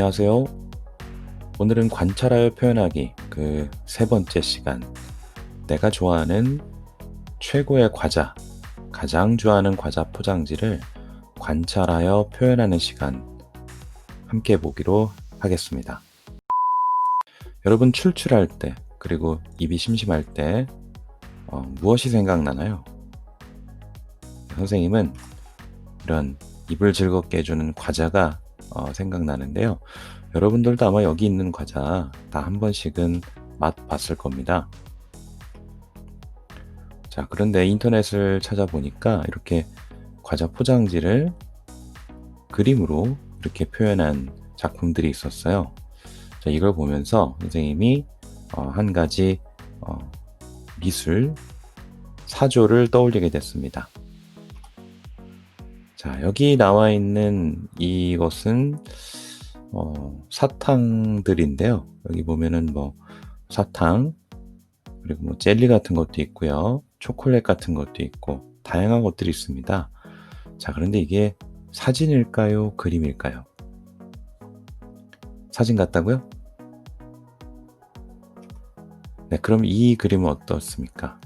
안녕하세요. 오늘은 관찰하여 표현하기 그 세 번째 시간. 내가 좋아하는 최고의 과자, 가장 좋아하는 과자 포장지를 관찰하여 표현하는 시간 함께 보기로 하겠습니다. 여러분 출출할 때, 그리고 입이 심심할 때 무엇이 생각나나요? 선생님은 이런 입을 즐겁게 해주는 과자가 생각나는데요. 여러분들도 아마 여기 있는 과자 다 한 번씩은 맛봤을 겁니다. 자, 그런데 인터넷을 찾아보니까 이렇게 과자 포장지를 그림으로 이렇게 표현한 작품들이 있었어요. 자, 이걸 보면서 선생님이 한 가지 미술 사조를 떠올리게 됐습니다. 자, 여기 나와 있는 이것은 사탕들인데요. 여기 보면은 뭐 사탕, 그리고 뭐 젤리 같은 것도 있고요. 초콜릿 같은 것도 있고 다양한 것들이 있습니다. 자, 그런데 이게 사진일까요? 그림일까요? 사진 같다고요? 네, 그럼 이 그림은 어떻습니까?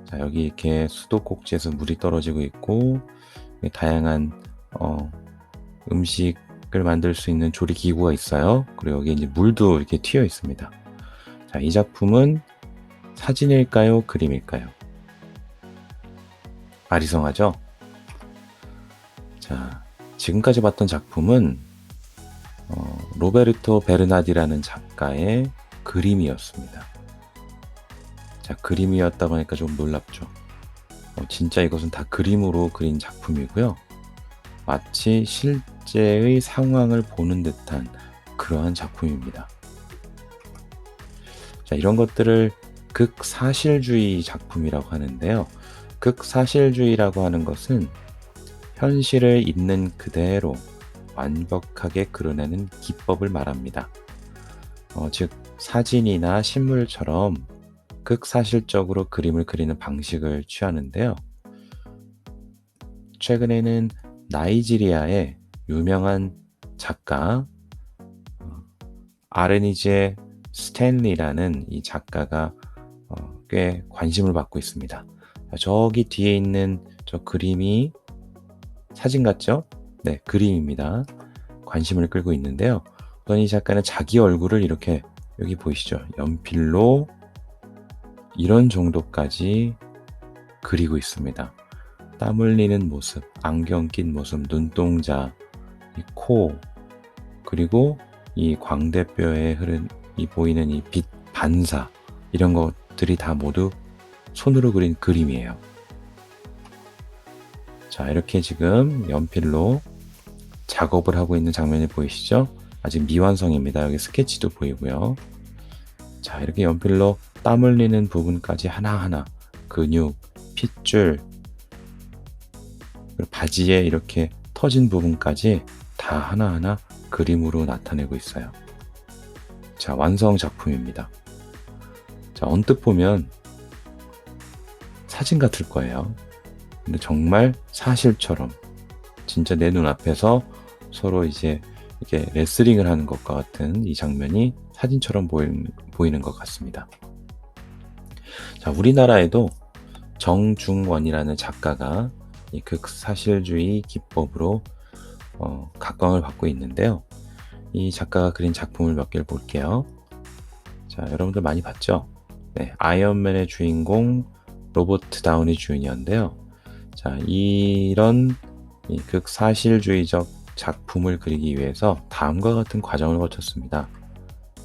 자, 여기 이렇게 수도꼭지에서 물이 떨어지고 있고 다양한 음식을 만들 수 있는 조리 기구가 있어요. 그리고 여기 이제 물도 이렇게 튀어 있습니다. 자, 이 작품은 사진일까요? 그림일까요? 아리송하죠? 자, 지금까지 봤던 작품은 로베르토 베르나디라는 작가의 그림이었습니다. 자, 그림이었다고 하니까 좀 놀랍죠? 진짜 이것은 다 그림으로 그린 작품이고요. 마치 실제의 상황을 보는 듯한 그러한 작품입니다. 자, 이런 것들을 극사실주의 작품이라고 하는데요. 극사실주의라고 하는 것은 현실을 있는 그대로 완벽하게 그려내는 기법을 말합니다. 즉 사진이나 식물처럼 극사실적으로 그림을 그리는 방식을 취하는데요. 최근에는 나이지리아의 유명한 작가 아르니제 스탠리라는 이 작가가 꽤 관심을 받고 있습니다. 저기 뒤에 있는 저 그림이 사진 같죠? 네, 그림입니다. 관심을 끌고 있는데요. 우선 이 작가는 자기 얼굴을 이렇게 여기 보이시죠? 연필로 이런 정도까지 그리고 있습니다. 땀 흘리는 모습, 안경 낀 모습, 눈동자, 이 코, 그리고 이 광대뼈에 흐른 이 보이는 이 빛 반사, 이런 것들이 다 모두 손으로 그린 그림이에요. 자, 이렇게 지금 연필로 작업을 하고 있는 장면이 보이시죠? 아직 미완성입니다. 여기 스케치도 보이고요. 자, 이렇게 연필로 땀 흘리는 부분까지 하나하나 근육, 핏줄, 그리고 바지에 이렇게 터진 부분까지 다 하나하나 그림으로 나타내고 있어요. 자, 완성 작품입니다. 자, 언뜻 보면 사진 같을 거예요. 근데 정말 사실처럼 진짜 내 눈앞에서 서로 이제 이렇게 레슬링을 하는 것과 같은 이 장면이 사진처럼 보이는 것 같습니다. 자, 우리나라에도 정중원이라는 작가가 이 극사실주의 기법으로 각광을 받고 있는데요. 이 작가가 그린 작품을 몇 개를 볼게요. 자, 여러분들 많이 봤죠? 네, 아이언맨의 주인공 로버트 다우니 주니어인데요. 자, 이런 이 극사실주의적 작품을 그리기 위해서 다음과 같은 과정을 거쳤습니다.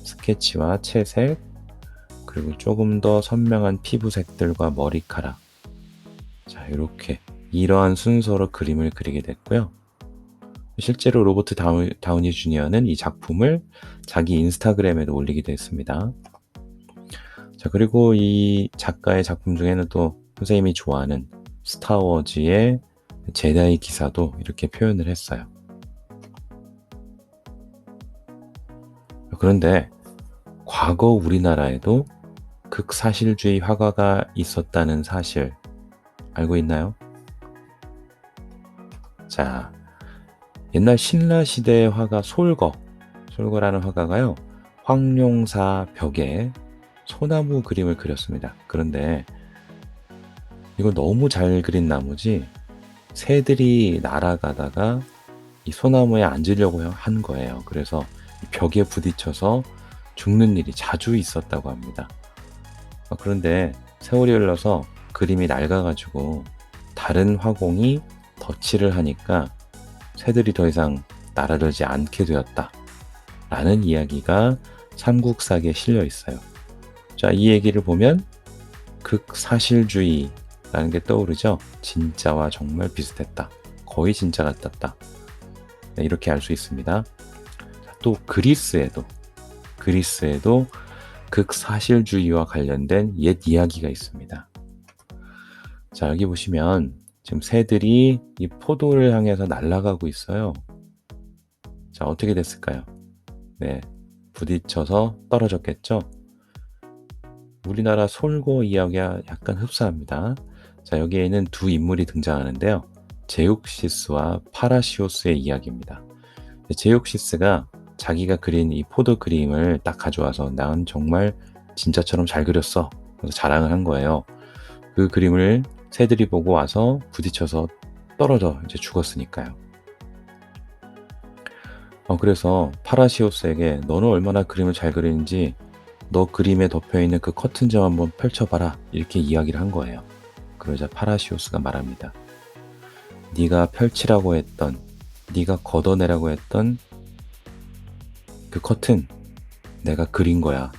스케치와 채색, 그리고 조금 더 선명한 피부색들과 머리카락. 자, 이렇게 이러한 순서로 그림을 그리게 됐고요. 실제로 로버트 다우니 주니어는 이 작품을 자기 인스타그램에도 올리기도 했습니다. 자, 그리고 이 작가의 작품 중에는 또 선생님이 좋아하는 스타워즈의 제다이 기사도 이렇게 표현을 했어요. 그런데 과거 우리나라에도 극사실주의 화가가 있었다는 사실 알고 있나요? 자, 옛날 신라시대의 화가 솔거라는 화가가요, 황룡사 벽에 소나무 그림을 그렸습니다. 그런데 이거 너무 잘 그린 나머지 새들이 날아가다가 이 소나무에 앉으려고 한 거예요. 그래서 벽에 부딪혀서 죽는 일이 자주 있었다고 합니다. 그런데 세월이 흘러서 그림이 낡아가지고 다른 화공이 덧칠을 하니까 새들이 더 이상 날아들지 않게 되었다 라는 이야기가 삼국사기에 실려 있어요. 자, 이 얘기를 보면 극사실주의라는 게 떠오르죠. 진짜와 정말 비슷했다, 거의 진짜 같았다, 네, 이렇게 알 수 있습니다. 또 그리스에도 극사실주의와 관련된 옛 이야기가 있습니다. 자, 여기 보시면 지금 새들이 이 포도를 향해서 날아가고 있어요. 자, 어떻게 됐을까요? 네, 부딪혀서 떨어졌겠죠? 우리나라 솔고 이야기와 약간 흡사합니다. 자, 여기에는 두 인물이 등장하는데요. 제육시스와 파라시오스의 이야기입니다. 제육시스가 자기가 그린 이 포도 그림을 딱 가져와서 난 정말 진짜처럼 잘 그렸어, 그래서 자랑을 한 거예요. 그 그림을 새들이 보고 와서 부딪혀서 떨어져 이제 죽었으니까요. 그래서 파라시오스에게 너는 얼마나 그림을 잘 그리는지 너 그림에 덮여있는 그 커튼 좀 한번 펼쳐봐라, 이렇게 이야기를 한 거예요. 그러자 파라시오스가 말합니다. 네가 펼치라고 했던, 네가 걷어내라고 했던 그 커튼 내가 그린 거야.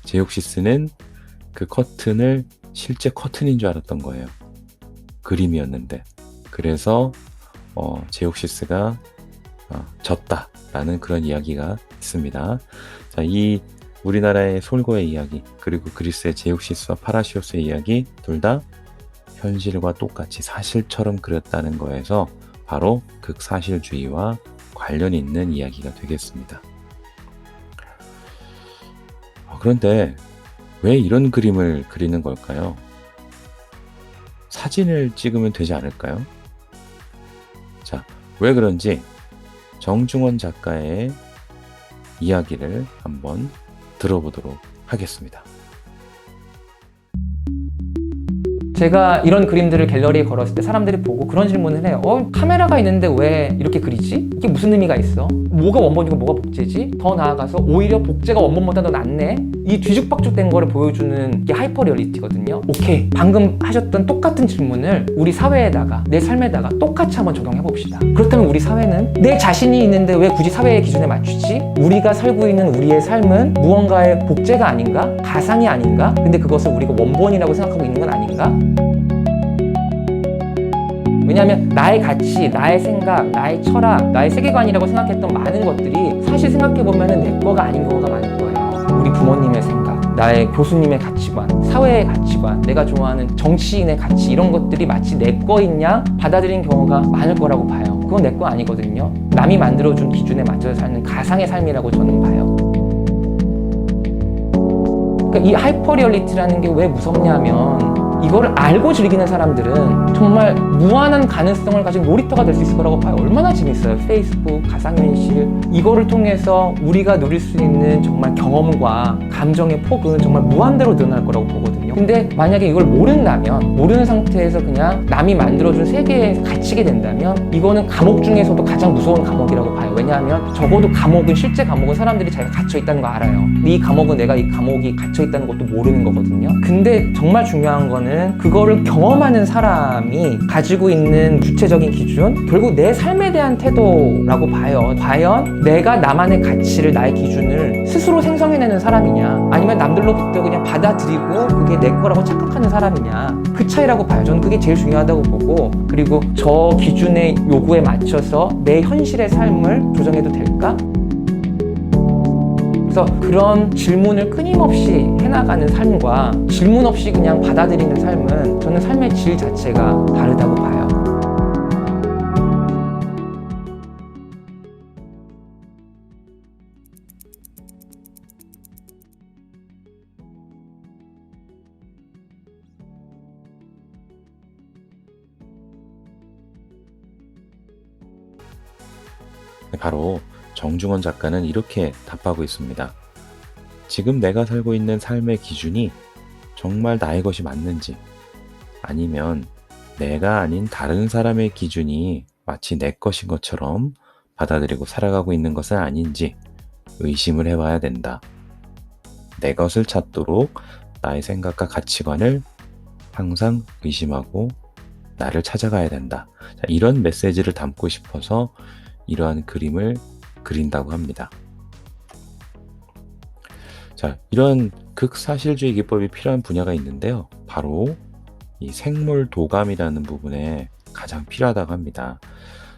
제육시스는 그 커튼을 실제 커튼인 줄 알았던 거예요. 그림이었는데. 그래서 제육시스가 졌다라는 그런 이야기가 있습니다. 자, 이 우리나라의 솔고의 이야기, 그리고 그리스의 제육시스와 파라시오스의 이야기, 둘 다 현실과 똑같이 사실처럼 그렸다는 거에서 바로 극사실주의와 관련이 있는 이야기가 되겠습니다. 그런데 왜 이런 그림을 그리는 걸까요? 사진을 찍으면 되지 않을까요? 자, 왜 그런지 정중원 작가의 이야기를 한번 들어보도록 하겠습니다. 제가 이런 그림들을 갤러리에 걸었을 때 사람들이 보고 그런 질문을 해요. 카메라가 있는데 왜 이렇게 그리지? 이게 무슨 의미가 있어? 뭐가 원본이고 뭐가 복제지? 더 나아가서 오히려 복제가 원본보다 더 낫네? 이 뒤죽박죽된 거를 보여주는 게 하이퍼 리얼리티거든요. 오케이, 방금 하셨던 똑같은 질문을 우리 사회에다가, 내 삶에다가 똑같이 한번 적용해 봅시다. 그렇다면 우리 사회는 내 자신이 있는데 왜 굳이 사회의 기준에 맞추지? 우리가 살고 있는 우리의 삶은 무언가의 복제가 아닌가? 가상이 아닌가? 근데 그것을 우리가 원본이라고 생각하고 있는 건 아닌가? 왜냐하면 나의 가치, 나의 생각, 나의 철학, 나의 세계관이라고 생각했던 많은 것들이 사실 생각해보면 내 거가 아닌 거가 많은 거예요. 우리 부모님의 생각, 나의 교수님의 가치관, 사회의 가치관, 내가 좋아하는 정치인의 가치, 이런 것들이 마치 내 거인 양 받아들인 경우가 많을 거라고 봐요. 그건 내 거 아니거든요. 남이 만들어준 기준에 맞춰서 사는 가상의 삶이라고 저는 봐요. 그러니까 이 하이퍼 리얼리티라는 게 왜 무섭냐면, 이거를 알고 즐기는 사람들은 정말 무한한 가능성을 가진 놀이터가 될 수 있을 거라고 봐요. 얼마나 재밌어요. 페이스북, 가상현실, 이거를 통해서 우리가 누릴 수 있는 정말 경험과 감정의 폭은 정말 무한대로 늘어날 거라고 보거든요. 근데 만약에 이걸 모르는 상태에서 그냥 남이 만들어준 세계에 갇히게 된다면 이거는 감옥 중에서도 가장 무서운 감옥이라고 봐요. 왜냐하면 적어도 실제 감옥은 사람들이 자기가 갇혀있다는 거 알아요. 근데 이 감옥은 내가 이 감옥이 갇혀있다는 것도 모르는 거거든요. 근데 정말 중요한 거는 그거를 경험하는 사람이 가지고 있는 주체적인 기준, 결국 내 삶에 대한 태도라고 봐요. 과연 내가 나만의 가치를, 나의 기준을 스스로 생성해내는 사람이냐, 아니면 남들로부터 그냥 받아들이고 그게 내 거라고 착각하는 사람이냐, 그 차이라고 봐요. 저는 그게 제일 중요하다고 보고, 그리고 저 기준의 요구에 맞춰서 내 현실의 삶을 조정해도 될까? 그래서 그런 질문을 끊임없이 해나가는 삶과 질문 없이 그냥 받아들이는 삶은 저는 삶의 질 자체가 다르다고 봐요. 바로 정중원 작가는 이렇게 답하고 있습니다. 지금 내가 살고 있는 삶의 기준이 정말 나의 것이 맞는지, 아니면 내가 아닌 다른 사람의 기준이 마치 내 것인 것처럼 받아들이고 살아가고 있는 것은 아닌지 의심을 해봐야 된다. 내 것을 찾도록 나의 생각과 가치관을 항상 의심하고 나를 찾아가야 된다. 자, 이런 메시지를 담고 싶어서 이러한 그림을 그린다고 합니다. 자, 이런 극사실주의 기법이 필요한 분야가 있는데요. 바로 이 생물 도감이라는 부분에 가장 필요하다고 합니다.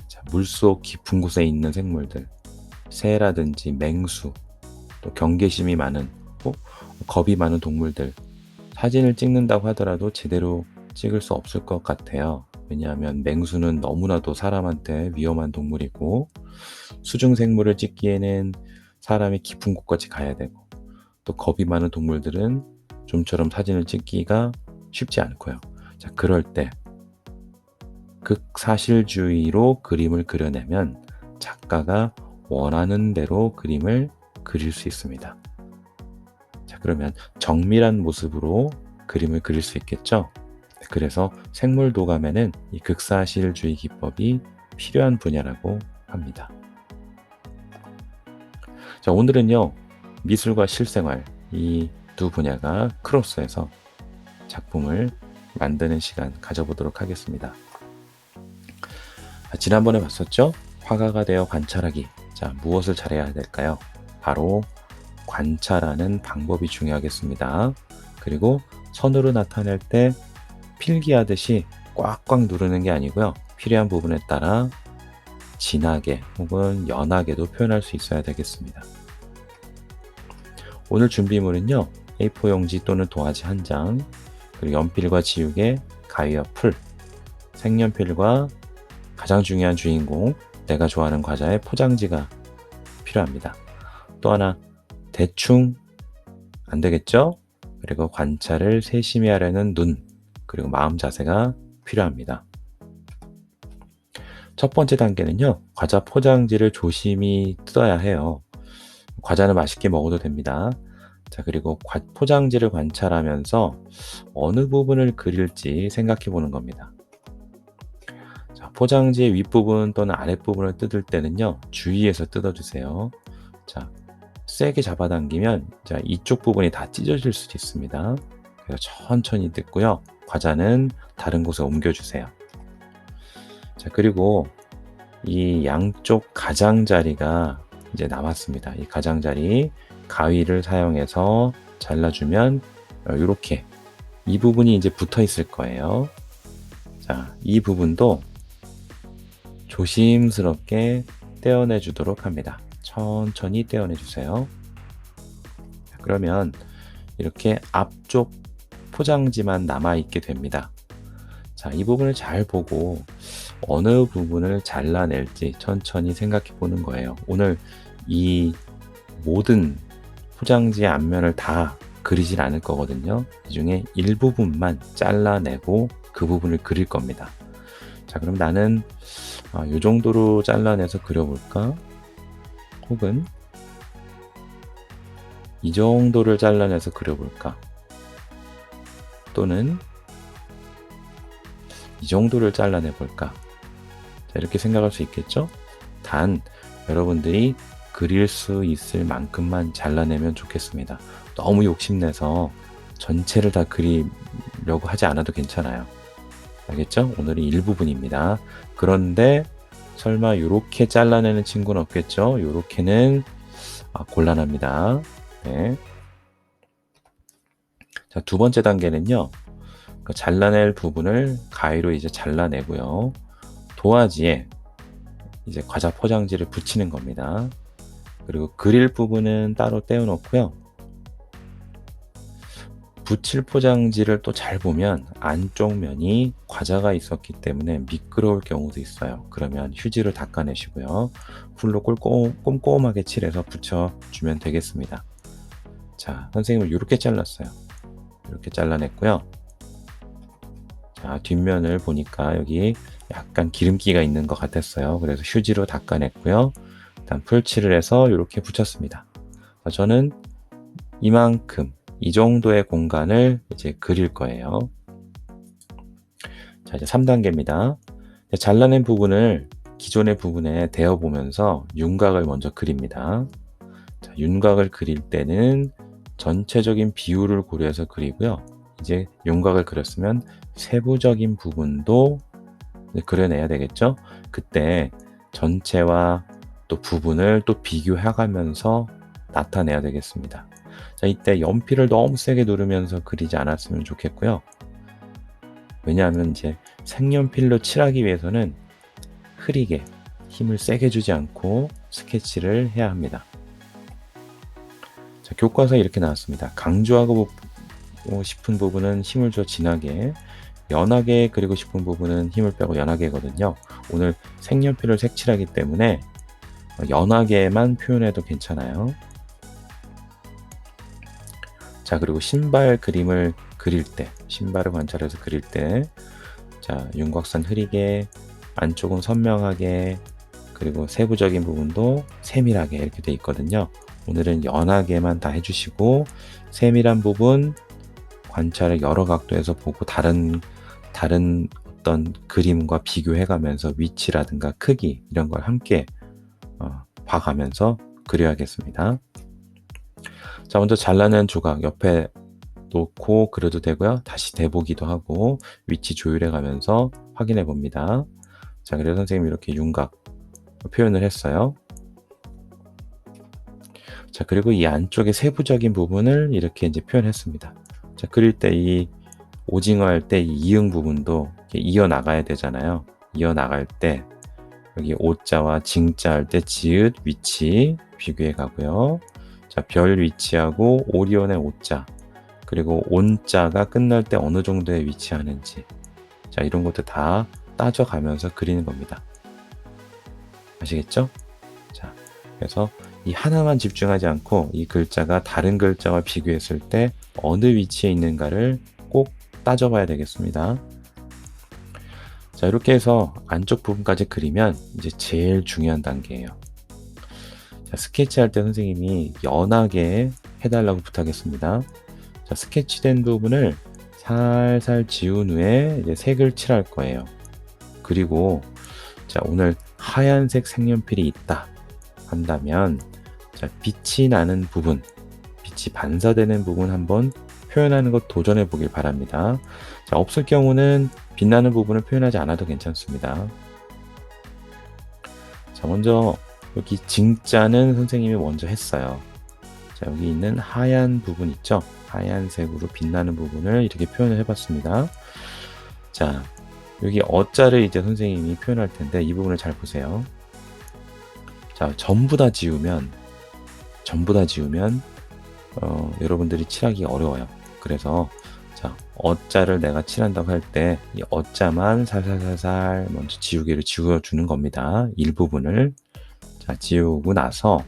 자, 물속 깊은 곳에 있는 생물들, 새라든지 맹수, 또 경계심이 많은, 겁이 많은 동물들, 사진을 찍는다고 하더라도 제대로 찍을 수 없을 것 같아요. 왜냐하면 맹수는 너무나도 사람한테 위험한 동물이고, 수중생물을 찍기에는 사람이 깊은 곳까지 가야 되고, 또 겁이 많은 동물들은 좀처럼 사진을 찍기가 쉽지 않고요. 자, 그럴 때 극사실주의로 그림을 그려내면 작가가 원하는 대로 그림을 그릴 수 있습니다. 자, 그러면 정밀한 모습으로 그림을 그릴 수 있겠죠? 그래서 생물도감에는 이 극사실주의 기법이 필요한 분야라고 합니다. 자, 오늘은요, 미술과 실생활, 이 두 분야가 크로스해서 작품을 만드는 시간 가져보도록 하겠습니다. 지난번에 봤었죠? 화가가 되어 관찰하기. 자, 무엇을 잘해야 될까요? 바로 관찰하는 방법이 중요하겠습니다. 그리고 선으로 나타낼 때 필기하듯이 꽉꽉 누르는 게 아니고요. 필요한 부분에 따라 진하게 혹은 연하게도 표현할 수 있어야 되겠습니다. 오늘 준비물은요, A4 용지 또는 도화지 1장, 그리고 연필과 지우개, 가위와 풀, 색연필과 가장 중요한 주인공, 내가 좋아하는 과자의 포장지가 필요합니다. 또 하나, 대충 안 되겠죠? 그리고 관찰을 세심히 하려는 눈, 그리고 마음 자세가 필요합니다. 첫 번째 단계는요, 과자 포장지를 조심히 뜯어야 해요. 과자는 맛있게 먹어도 됩니다. 자, 그리고 포장지를 관찰하면서 어느 부분을 그릴지 생각해 보는 겁니다. 자, 포장지의 윗부분 또는 아랫부분을 뜯을 때는요, 주의해서 뜯어주세요. 자, 세게 잡아당기면 자, 이쪽 부분이 다 찢어질 수도 있습니다. 그래서 천천히 뜯고요. 과자는 다른 곳에 옮겨주세요. 자, 그리고 이 양쪽 가장자리가 이제 남았습니다. 이 가장자리 가위를 사용해서 잘라주면 이렇게 이 부분이 이제 붙어 있을 거예요. 자, 이 부분도 조심스럽게 떼어내 주도록 합니다. 천천히 떼어내 주세요. 그러면 이렇게 앞쪽 포장지만 남아있게 됩니다. 자, 이 부분을 잘 보고 어느 부분을 잘라낼지 천천히 생각해 보는 거예요. 오늘 이 모든 포장지의 앞면을 다 그리진 않을 거거든요. 이 중에 일부분만 잘라내고 그 부분을 그릴 겁니다. 자, 그럼 나는 이 정도로 잘라내서 그려볼까? 혹은 이 정도를 잘라내서 그려볼까? 또는 이 정도를 잘라내볼까? 자, 이렇게 생각할 수 있겠죠? 단 여러분들이 그릴 수 있을 만큼만 잘라내면 좋겠습니다. 너무 욕심내서 전체를 다 그리려고 하지 않아도 괜찮아요. 알겠죠? 오늘이 일부분입니다. 그런데 설마 이렇게 잘라내는 친구는 없겠죠? 이렇게는 곤란합니다. 네. 자, 두 번째 단계는요, 그 잘라낼 부분을 가위로 이제 잘라내고요. 도화지에 이제 과자 포장지를 붙이는 겁니다. 그리고 그릴 부분은 따로 떼어놓고요. 붙일 포장지를 또 잘 보면 안쪽 면이 과자가 있었기 때문에 미끄러울 경우도 있어요. 그러면 휴지로 닦아내시고요. 풀로 꼼꼼하게 칠해서 붙여주면 되겠습니다. 자, 선생님은 이렇게 잘랐어요. 이렇게 잘라냈고요. 자, 뒷면을 보니까 여기 약간 기름기가 있는 것 같았어요. 그래서 휴지로 닦아냈고요. 일단 풀칠을 해서 이렇게 붙였습니다. 자, 저는 이만큼, 이 정도의 공간을 이제 그릴 거예요. 자, 이제 3단계입니다. 잘라낸 부분을 기존의 부분에 대어보면서 윤곽을 먼저 그립니다. 자, 윤곽을 그릴 때는 전체적인 비율을 고려해서 그리고요. 이제 윤곽을 그렸으면 세부적인 부분도 그려내야 되겠죠? 그때 전체와 또 부분을 또 비교해가면서 나타내야 되겠습니다. 자, 이때 연필을 너무 세게 누르면서 그리지 않았으면 좋겠고요. 왜냐하면 이제 색연필로 칠하기 위해서는 흐리게 힘을 세게 주지 않고 스케치를 해야 합니다. 자, 교과서에 이렇게 나왔습니다. 강조하고 싶은 부분은 힘을 줘 진하게, 연하게 그리고 싶은 부분은 힘을 빼고 연하게거든요. 오늘 색연필을 색칠하기 때문에 연하게만 표현해도 괜찮아요. 자, 그리고 신발 그림을 그릴 때, 신발을 관찰해서 그릴 때, 자, 윤곽선 흐리게, 안쪽은 선명하게, 그리고 세부적인 부분도 세밀하게 이렇게 돼 있거든요. 오늘은 연하게만 다 해주시고, 세밀한 부분 관찰을 여러 각도에서 보고 다른 어떤 그림과 비교해가면서 위치라든가 크기 이런 걸 함께 봐가면서 그려야겠습니다. 자, 먼저 잘라낸 조각 옆에 놓고 그려도 되고요. 다시 대보기도 하고 위치 조율해 가면서 확인해 봅니다. 자, 그래서 선생님이 이렇게 윤곽 표현을 했어요. 자, 그리고 이 안쪽의 세부적인 부분을 이렇게 이제 표현했습니다. 자, 그릴 때 이 오징어 할 때 이 이응 부분도 이어나가야 되잖아요. 이어나갈 때 여기 오자와 징자 할 때 지읒 위치 비교해 가고요. 자, 별 위치하고 오리온의 오자, 그리고 온자가 끝날 때 어느 정도에 위치하는지, 자, 이런 것도 다 따져가면서 그리는 겁니다. 아시겠죠? 자, 그래서 이 하나만 집중하지 않고 이 글자가 다른 글자와 비교했을 때 어느 위치에 있는가를 꼭 따져봐야 되겠습니다. 자, 이렇게 해서 안쪽 부분까지 그리면 이제 제일 중요한 단계예요. 자, 스케치할 때 선생님이 연하게 해달라고 부탁했습니다. 자, 스케치된 부분을 살살 지운 후에 이제 색을 칠할 거예요. 그리고 자, 오늘 하얀색 색연필이 있다 한다면, 자, 빛이 나는 부분, 빛이 반사되는 부분 한번 표현하는 것 도전해 보길 바랍니다. 자, 없을 경우는 빛나는 부분을 표현하지 않아도 괜찮습니다. 자, 먼저 여기 징자는 선생님이 먼저 했어요. 자, 여기 있는 하얀 부분 있죠? 하얀색으로 빛나는 부분을 이렇게 표현을 해봤습니다. 자, 여기 어자를 이제 선생님이 표현할 텐데 이 부분을 잘 보세요. 자, 전부 다 지우면 여러분들이 칠하기 어려워요. 그래서 자, 어자를 내가 칠한다고 할 때 이 어자만 살살살살 먼저 지우개를 지워주는 겁니다. 일부분을. 자, 지우고 나서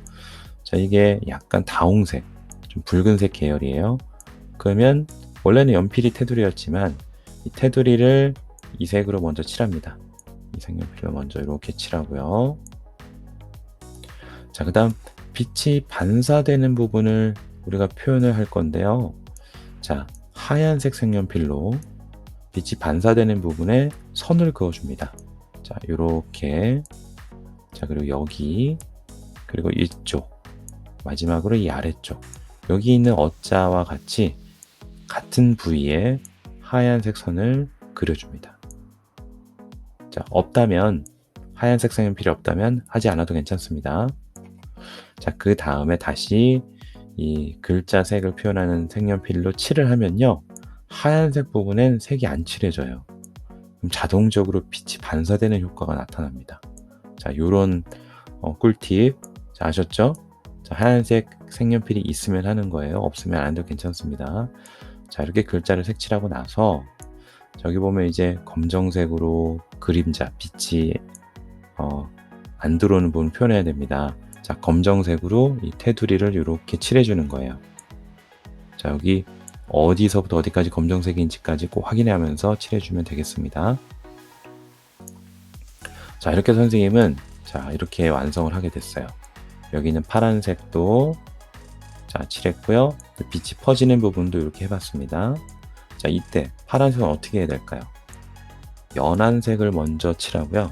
자, 이게 약간 다홍색, 좀 붉은색 계열이에요. 그러면 원래는 연필이 테두리였지만 이 테두리를 이 색으로 먼저 칠합니다. 이 색연필로 먼저 이렇게 칠하고요. 자, 그 다음 빛이 반사되는 부분을 우리가 표현을 할 건데요. 자, 하얀색 색연필로 빛이 반사되는 부분에 선을 그어줍니다. 자, 요렇게. 자, 그리고 여기, 그리고 이쪽, 마지막으로 이 아래쪽, 여기 있는 어자와 같이 같은 부위에 하얀색 선을 그려줍니다. 자, 없다면, 하얀색 색연필이 없다면 하지 않아도 괜찮습니다. 자, 그 다음에 다시 이 글자 색을 표현하는 색연필로 칠을 하면요, 하얀색 부분엔 색이 안 칠해져요. 그럼 자동적으로 빛이 반사되는 효과가 나타납니다. 자, 요런 꿀팁. 자, 아셨죠? 자, 하얀색 색연필이 있으면 하는 거예요. 없으면 안 해도 괜찮습니다. 자, 이렇게 글자를 색칠하고 나서 저기 보면 이제 검정색으로 그림자, 빛이 안 들어오는 부분 표현해야 됩니다. 자, 검정색으로 이 테두리를 이렇게 칠해주는 거예요. 자, 여기 어디서부터 어디까지 검정색인지까지 꼭 확인하면서 칠해주면 되겠습니다. 자, 이렇게 선생님은 자, 이렇게 완성을 하게 됐어요. 여기는 파란색도 자 칠했고요. 빛이 퍼지는 부분도 이렇게 해봤습니다. 자, 이때 파란색은 어떻게 해야 될까요? 연한 색을 먼저 칠하고요.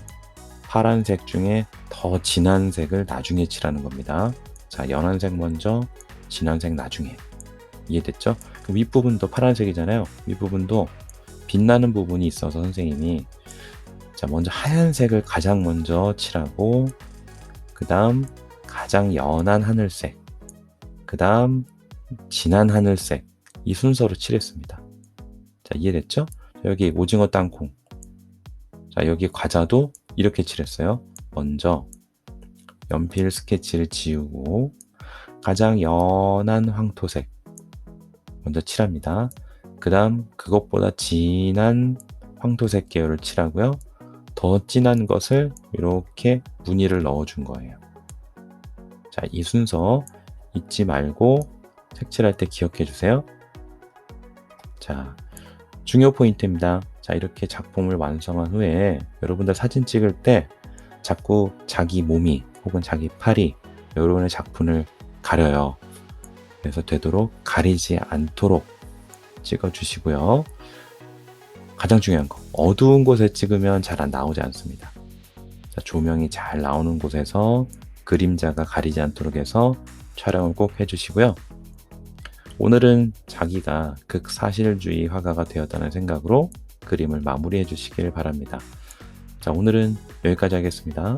파란색 중에 더 진한 색을 나중에 칠하는 겁니다. 자, 연한 색 먼저, 진한 색 나중에. 이해됐죠? 그 윗부분도 파란색이잖아요. 윗부분도 빛나는 부분이 있어서 선생님이 자, 먼저 하얀색을 가장 먼저 칠하고 그 다음 가장 연한 하늘색, 그 다음 진한 하늘색, 이 순서로 칠했습니다. 자, 이해됐죠? 여기 오징어 땅콩. 자, 여기 과자도 이렇게 칠했어요. 먼저 연필 스케치를 지우고 가장 연한 황토색 먼저 칠합니다. 그 다음 그것보다 진한 황토색 계열을 칠하고요. 더 진한 것을 이렇게 무늬를 넣어준 거예요. 자, 이 순서 잊지 말고 색칠할 때 기억해 주세요. 자, 중요 포인트입니다. 자, 이렇게 작품을 완성한 후에 여러분들 사진 찍을 때 자꾸 자기 몸이 혹은 자기 팔이 여러분의 작품을 가려요. 그래서 되도록 가리지 않도록 찍어 주시고요. 가장 중요한 거, 어두운 곳에 찍으면 잘 안 나오지 않습니다. 자, 조명이 잘 나오는 곳에서 그림자가 가리지 않도록 해서 촬영을 꼭 해주시고요. 오늘은 자기가 극사실주의 화가가 되었다는 생각으로 그림을 마무리해 주시길 바랍니다. 자, 오늘은 여기까지 하겠습니다.